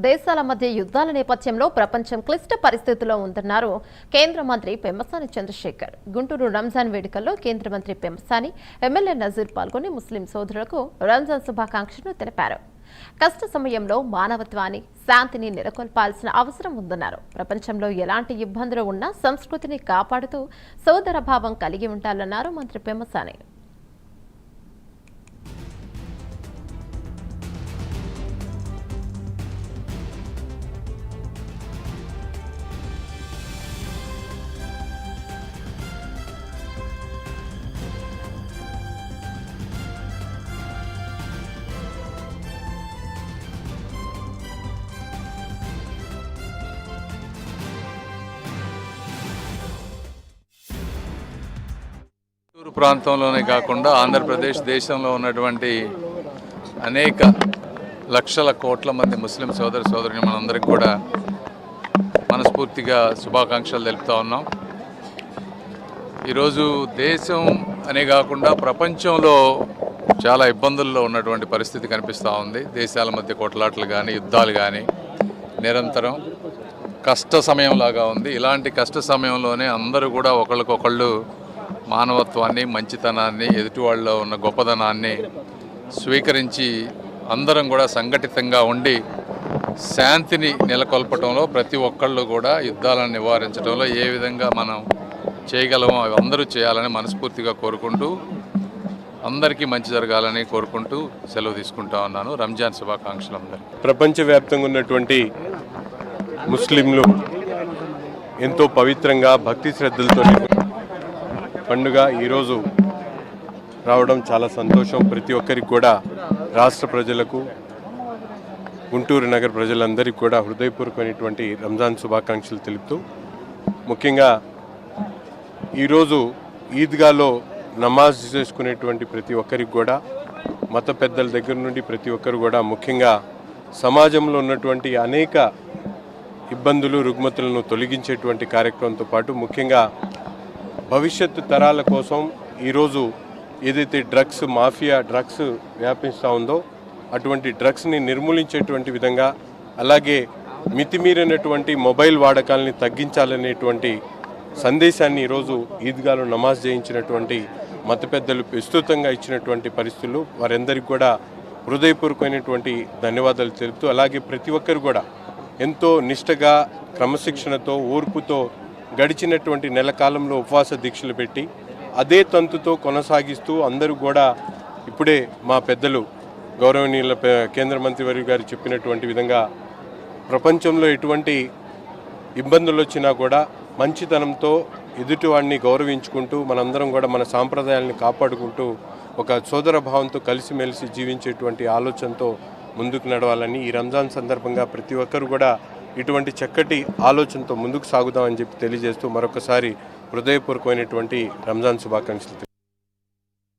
దేశాల మధ్య యుద్ధాల నేపథ్యంలో ప్రపంచం క్లిష్ట పరిస్థితుల్లో ఉందన్నారు కేంద్ర మంత్రి పెమ్మసాని చంద్రశేఖర్. గుంటూరు రంజాన్ వేడుకల్లో కేంద్ర మంత్రి పెమ్మసాని, ఎమ్మెల్యే నజీర్ పాల్గొని ముస్లిం సోదరులకు రంజాన్ శుభాకాంక్షలు తెలిపారు. కష్ట సమయంలో మానవత్వాన్ని, శాంతిని నెలకొల్పాల్సిన అవసరం ఉందన్నారు. ప్రపంచంలో ఎలాంటి ఇబ్బందులు ఉన్నా సంస్కృతిని కాపాడుతూ సోదర భావం కలిగి ఉండాలన్నారు మంత్రి పెమ్మసాని. గుంటూరు ప్రాంతంలోనే కాకుండా ఆంధ్రప్రదేశ్ దేశంలో ఉన్నటువంటి అనేక లక్షల కోట్ల మంది ముస్లిం సోదరుని మనందరికి కూడా మనస్ఫూర్తిగా శుభాకాంక్షలు తెలుపుతా ఉన్నాం. ఈరోజు దేశం అనే కాకుండా ప్రపంచంలో చాలా ఇబ్బందుల్లో ఉన్నటువంటి పరిస్థితి కనిపిస్తూ ఉంది. దేశాల మధ్య కొట్లాటలు కానీ, యుద్ధాలు కానీ నిరంతరం కష్ట సమయంలాగా ఉంది. ఇలాంటి కష్ట సమయంలోనే అందరూ కూడా ఒకళ్ళకొకళ్ళు మానవత్వాన్ని, మంచితనాన్ని, ఎదుటి వాళ్ళలో ఉన్న గొప్పదనాన్ని స్వీకరించి అందరం కూడా సంఘటితంగా ఉండి శాంతిని నెలకొల్పటంలో ప్రతి ఒక్కళ్ళు కూడా యుద్ధాలను నివారించడంలో ఏ విధంగా మనం చేయగలమో అవి అందరూ చేయాలని మనస్ఫూర్తిగా కోరుకుంటూ అందరికీ మంచి జరగాలని కోరుకుంటూ సెలవు తీసుకుంటా ఉన్నాను. రంజాన్ శుభాకాంక్షలు అందరికీ. ప్రపంచవ్యాప్తంగా ఉన్నటువంటి ముస్లింలు ఎంతో పవిత్రంగా భక్తి శ్రద్ధలతో పండుగ ఈరోజు రావడం చాలా సంతోషం. ప్రతి ఒక్కరికి కూడా రాష్ట్ర ప్రజలకు, గుంటూరు నగర ప్రజలందరికీ కూడా హృదయపూర్వకమైనటువంటి రంజాన్ శుభాకాంక్షలు తెలుపుతూ, ముఖ్యంగా ఈరోజు ఈద్గాలో నమాజ్ చేసుకునేటువంటి ప్రతి ఒక్కరికి కూడా మత పెద్దల దగ్గర నుండి ప్రతి ఒక్కరు కూడా ముఖ్యంగా సమాజంలో ఉన్నటువంటి అనేక ఇబ్బందులు, రుగ్మతులను తొలగించేటువంటి కార్యక్రమంతో పాటు ముఖ్యంగా భవిష్యత్తు తరాల కోసం ఈరోజు ఏదైతే డ్రగ్స్ మాఫియా డ్రగ్స్ వ్యాపిస్తూ ఉందో అటువంటి డ్రగ్స్ని నిర్మూలించేటువంటి విధంగా, అలాగే మితిమీరినటువంటి మొబైల్ వాడకాలని తగ్గించాలనేటువంటి సందేశాన్ని ఈరోజు ఈద్గాలో నమాజ్ చేయించినటువంటి మత పెద్దలు విస్తృతంగా ఇచ్చినటువంటి పరిస్థితులు వారందరికీ కూడా హృదయపూర్వకమైనటువంటి ధన్యవాదాలు తెలుపుతూ, అలాగే ప్రతి ఒక్కరు కూడా ఎంతో నిష్టగా, క్రమశిక్షణతో, ఓర్పుతో గడిచినటువంటి నెల కాలంలో ఉపవాస దీక్షలు పెట్టి అదే తంతుతో కొనసాగిస్తూ అందరూ కూడా ఇప్పుడే మా పెద్దలు గౌరవనీయుల కేంద్ర మంత్రి వర్యులు గారు చెప్పినటువంటి విధంగా ప్రపంచంలో ఎటువంటి ఇబ్బందులు వచ్చినా కూడా మంచితనంతో ఎదుటివాడిని గౌరవించుకుంటూ మనందరం కూడా మన సాంప్రదాయాలను కాపాడుకుంటూ ఒక సోదర భావంతో కలిసిమెలిసి జీవించేటువంటి ఆలోచనతో ముందుకు నడవాలని ఈ రంజాన్ సందర్భంగా ప్రతి ఒక్కరు కూడా ఇటువంటి చక్కటి ఆలోచనతో ముందుకు సాగుదామని చెప్పి తెలియజేస్తూ మరొకసారి హృదయపూర్వకమైనటువంటి రంజాన్ శుభాకాంక్షలు.